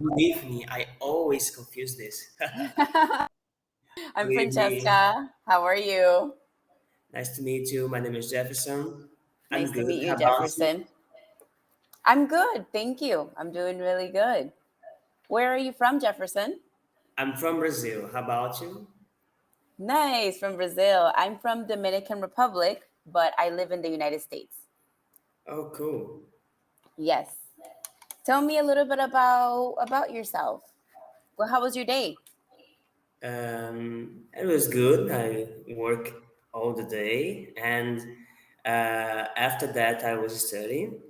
Believe me, I always confuse this. I'm Believe me. Francesca. How are you? Nice to meet you. My name is Jefferson. I'm Nice to good. meet you, How about you? Jefferson. I'm good. Thank you. I'm doing really good. Where are you from, Jefferson? I'm from Brazil. How about you? Nice, from Brazil. I'm from Dominican Republic, but I live in the United States. Oh, cool. Yes. Tell me a little bit about yourself. Well, how was your day? It was good. I work all the day, and after that, I was studying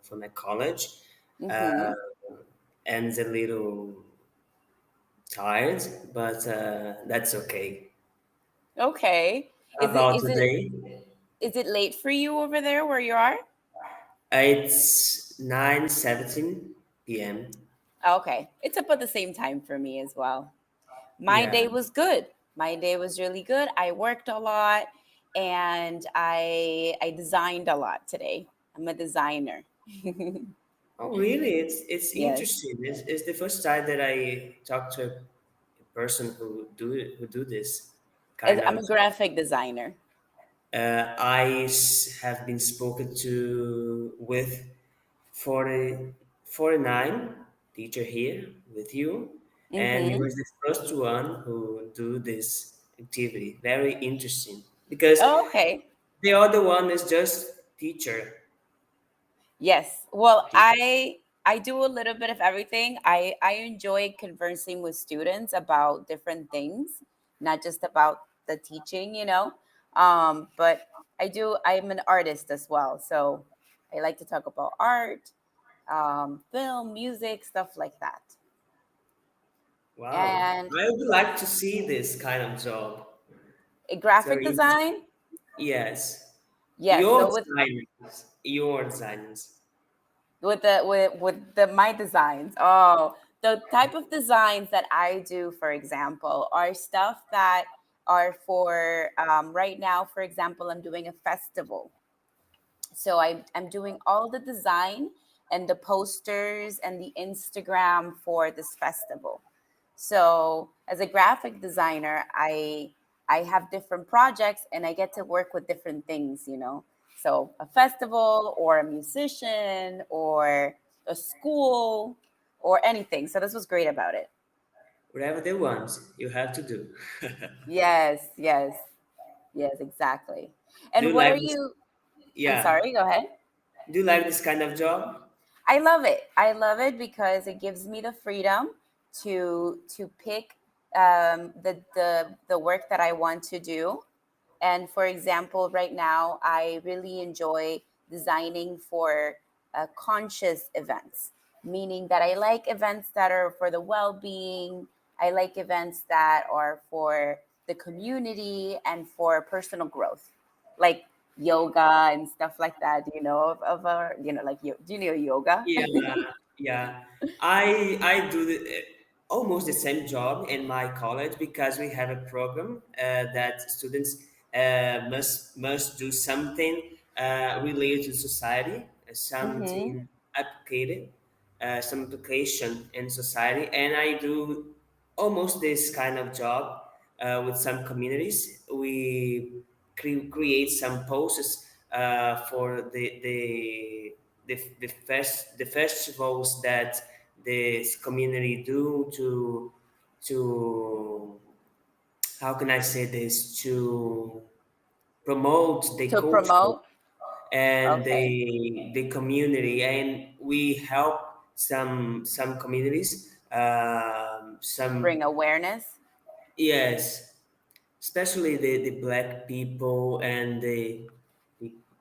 for my college, uh, Mm-hmm. and a little tired, but that's okay. Okay. How Is it about is it today? is it late for you over there where you are? It's 9:17 p.m. Okay. It's about the same time for me as well. My Yeah. day was good. My day was really good. I worked a lot and I designed a lot today. I'm a designer. Oh, really? It's Yes. interesting. It's the first time that I talk to a person who do this kind I'm of a job. graphic designer. Have been spoken to with 40 49 teacher here with you, and he Mm-hmm. was the first one who do this activity. Very interesting because Oh, okay. the other one is just teacher. Yes. Well, Teacher. I do a little bit of everything. I enjoy conversing with students about different things, not just about the teaching. But I'm an artist as well. So I like to talk about art, film, music, stuff like that. Wow, And I would like to see this kind of job. a It's graphic very interesting. design, Yes, yes. So with your designers. with the my designs, the type of designs that I do, for example, are stuff that are for right now. For example, I'm doing a festival, so I'm doing all the design and the posters and the Instagram for this festival. So as a graphic designer, I have different projects and I get to work with different things. So a festival or a musician or a school or anything. So this was great about it. Whatever they want, you have to do. Yes, yes, yes, exactly. Do And you what are like this? you? I'm Yeah. sorry, go ahead. Do you like this kind of job? I love it. I love it because it gives me the freedom to pick the work that I want to do. And for example, right now, I really enjoy designing for conscious events, meaning that I like events that are for the well being. I like events that are for the community and for personal growth, like yoga and stuff like that. Of our, like, do you know yoga? Yeah, yeah. I do almost the same job in my college because we have a program that students must do something related to society, Mm-hmm. something applicated, some application in society, and I do almost this kind of job with some communities. We create some posts for the festivals that this community do to how can I say this, to promote the To culture promote. and Okay. the community, and we help some communities, some, Bring awareness. yes, especially the black people and the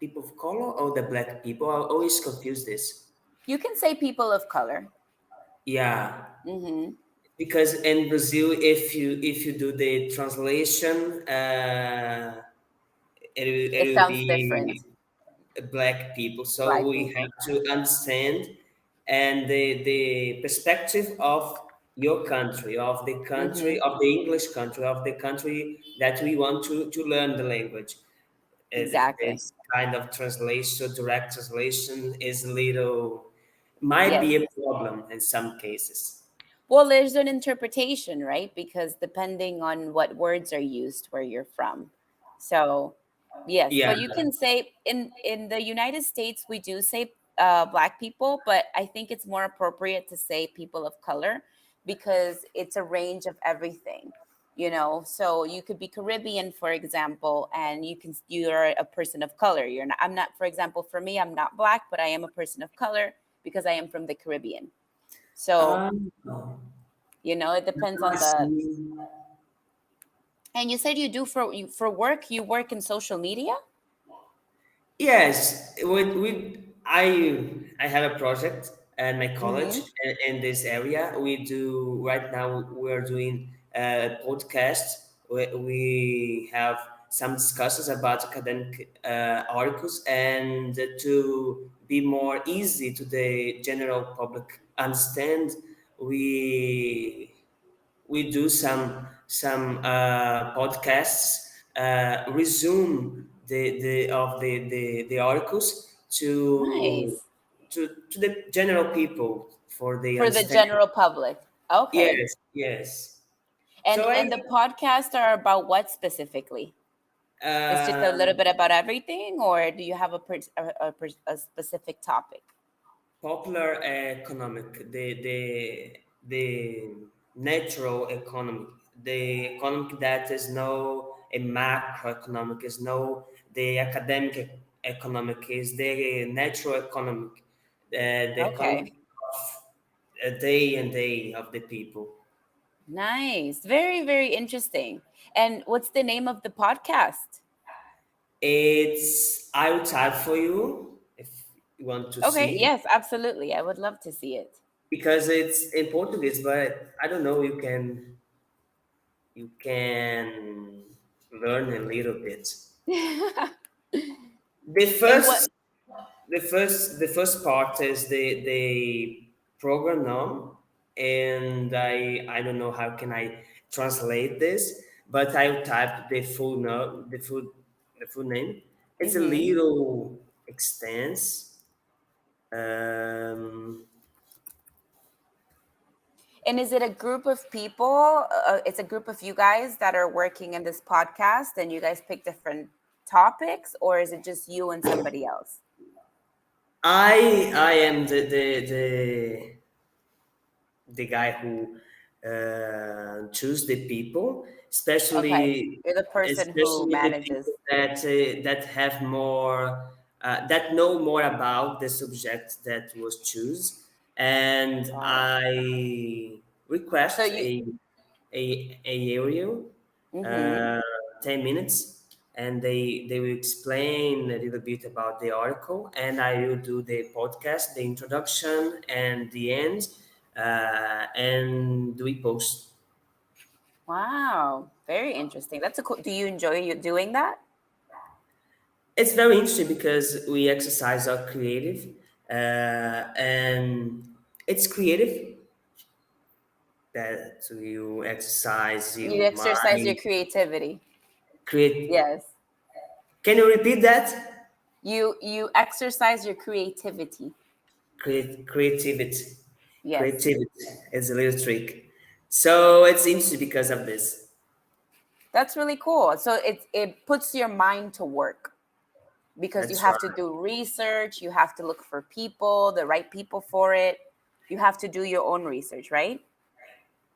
people of color, or the black people. I always confuse this. You can say people of color. Yeah, Mm-hmm. because in Brazil, if you do the translation, it It will sounds different. be black people. So Black we have people. to understand and the perspective of your country, Mm-hmm. of the English country, of the country that we want to learn the language. Exactly. This kind of translation, direct translation, is a little might be a Yes. problem in some cases. Well, there's an interpretation, right? Because depending on what words are used where you're from. So, yes, Yeah. but you can say in the United States we do say black people, but I think it's more appropriate to say people of color because it's a range of everything. So you could be Caribbean, for example, and you're a person of color. You're not. I'm not. For example, for me, I'm not black, but I am a person of color because I am from the Caribbean. So Um, it depends I on the. see. And you said you do for work. You work in social media. Yes, I have a project at my college Mm-hmm. in this area. We do right now. We're doing a podcast. We have some discussions about academic articles, and to be more easy to the general public understand, we we do some podcasts, resume the articles Nice. to the general people for the For the understanding. general public. Okay. Yes, yes. And So I and the podcasts are about what specifically? It's just a little um, bit about everything, or do you have a specific topic? popular economic, the natural economic, the economic that is no a macroeconomic, is no the academic economic, is the natural economic, the economic Okay. of a day and day of the people. Nice. Very, very interesting. And what's the name of the podcast? It's I will type for you if you want to Okay. see, Yes, absolutely. I would love to see it. because it's in Portuguese, but I don't know, you can learn a little bit. The And what? first the first part is the program name, and I don't know how can I translate this, but I typed the full name. It's a Mm-hmm. little extense. Um, And is it a group of people? It's a group of you guys that are working in this podcast, and you guys pick different topics, or is it just you and somebody else? I am the guy who choose the people, Okay, especially you're the person who especially the manages. people that have more that know more about the subject that was choose, and Wow. I So request you. a aerial, Mm-hmm. uh, 10 minutes, and they will explain a little bit about the article, and I will do the podcast, the introduction, and the end, and we post. Wow, very interesting. That's a cool. Do you enjoy you doing that? It's very interesting because we exercise our creative, and it's creative that you exercise You your exercise your mind, creativity. create. Yes. Can you repeat that? You exercise your creativity. Creativity. Yes. Creativity is a little trick. So it's interesting because of this. That's really cool. So it puts your mind to work because you That's have to right. do research, you have to look for people, the right people for it. You have to do your own research, right?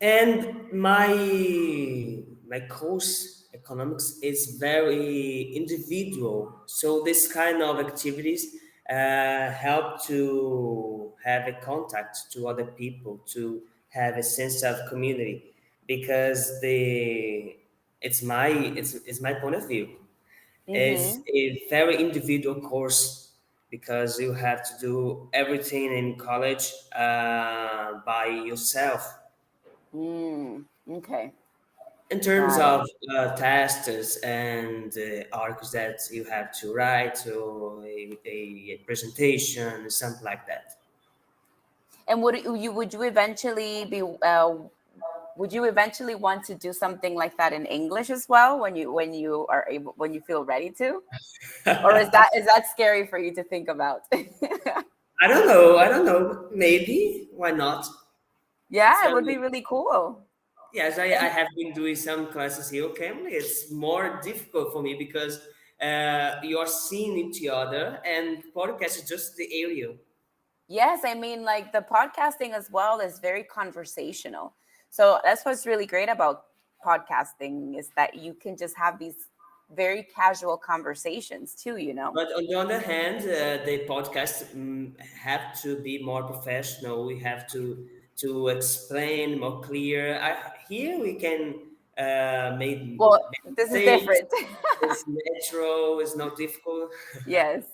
And my course economics is very individual. So this kind of activities help to have a contact to other people, to have a sense of community, because it's my point of view. It's Mm-hmm. a very individual course because you have to do everything in college by yourself. Okay. In terms Got it. of tests and articles that you have to write, or a presentation, something like that. And would you eventually want to do something like that in English as well when you feel ready to? Or is that scary for you to think about? I don't know. I don't know. Maybe. Why not? It's Yeah, it would be really cool. yes. I And have been doing some classes here, Cambly. It's more difficult for me because you are seeing each other, and podcast is just the area. yes, I mean, like the podcasting as well is very conversational. So that's what's really great about podcasting is that you can just have these very casual conversations too, you know? But on the other hand, the podcast have to be more professional. We have to explain more clear. Here we can Well, make this is mistakes. different. It's natural. It's not difficult. Yes.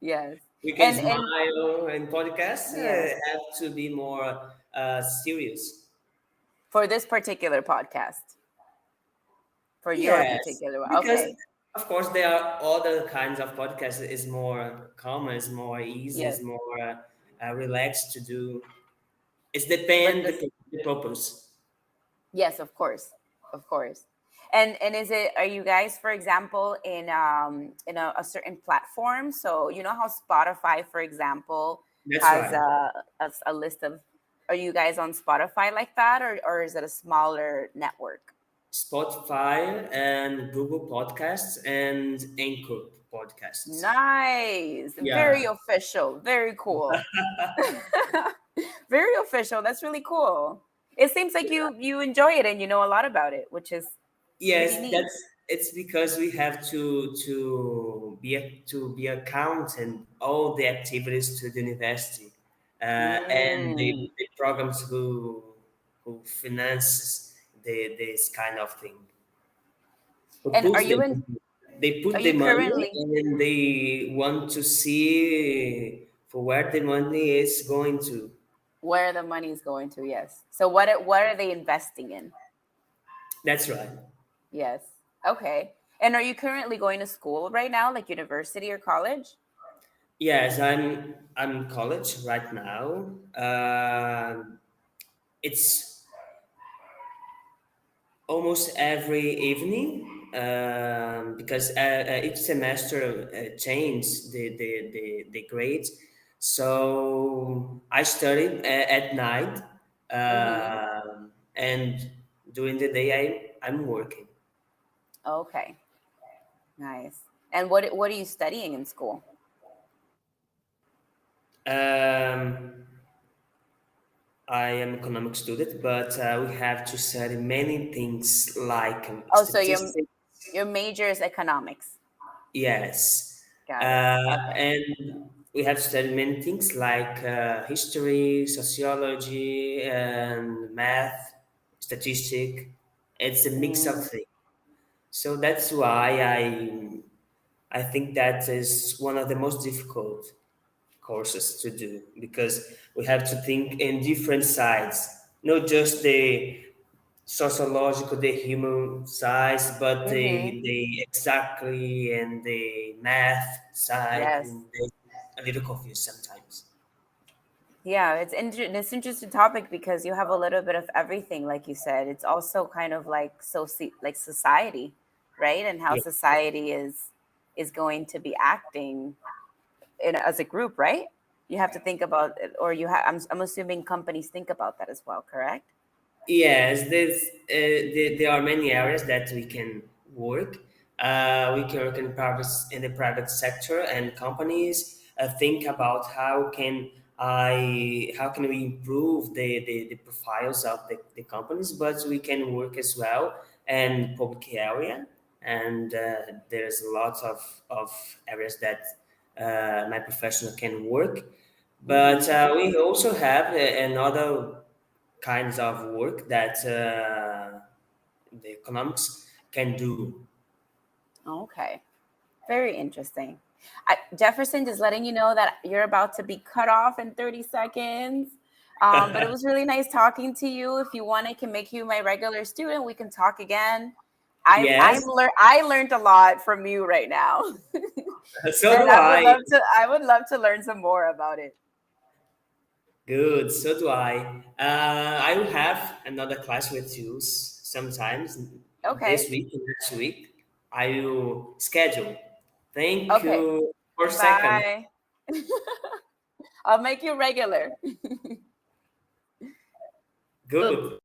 Yes. We can And smile, and podcasts yes, have to be more serious. for this particular podcast, for your Yes, particular one. because Okay. of course there are other kinds of podcasts. It's more common, it's more easy, it's Yes. more relaxed to do. It's But depend this the purpose. yes, of course. Of course. And is it are you guys, for example, in a certain platform? So you know how Spotify, for example, That's has right. a list of are you guys on Spotify like that or is it a smaller network? Spotify and Google Podcasts and Anchor Podcasts. Nice. Very Yeah. official. Very cool. Very official. That's really cool. It seems like you enjoy it and you know a lot about it, which is pretty Yes, neat. that's it's because we have to be accountant all the activities to the university, and Mm. the programs who finances this kind of thing, who And puts the they are put the you money currently and they want to see for where the money is going to. where the money is going to? Yes. So what are they investing in? That's right. Yes. Okay. And are you currently going to school right now, like university or college? Yes, I'm in college right now. It's almost every evening because each semester changes the grades. So I study at night, Mm-hmm. and during the day I'm working. Okay. Nice. And what are you studying in school? Um, I am economic student, but we have to study many things like Oh, so statistics. your major is economics. Yes, Got it. Okay. and we have studied many things like history, sociology, and math, statistic. It's a mix of Mm, things. So that's why I think that is one of the most difficult courses to do because we have to think in different sides, not just the sociological, the human size, but mm-hmm. the exactly and the math side, Yes. and they a little confused sometimes. Yeah, it's interesting topic because you have a little bit of everything, like you said. It's also kind of like like society, right? And how Yeah. society is going to be acting as a group, right? You have to think about it, or I'm assuming companies think about that as well, correct? Yes, there are many areas that we can work. We can work in the private sector, and companies think about how can we improve the profiles of the companies, but we can work as well in public area, and there's lots of areas that my professional can work. But Mm-hmm. we also have another kinds of work that the economics can do. Okay. Very interesting. Jefferson, just letting you know that you're about to be cut off in 30 seconds. But it was really nice talking to you. If you want, I can make you my regular student. We can talk again. Yes, I learned a lot from you right now, so and do I. I would love to learn some more about it. Good, so do I. I will have another class with you sometimes this Okay, week and next week. I will schedule. Thank okay, you for a second. bye. I'll make you regular. So Good.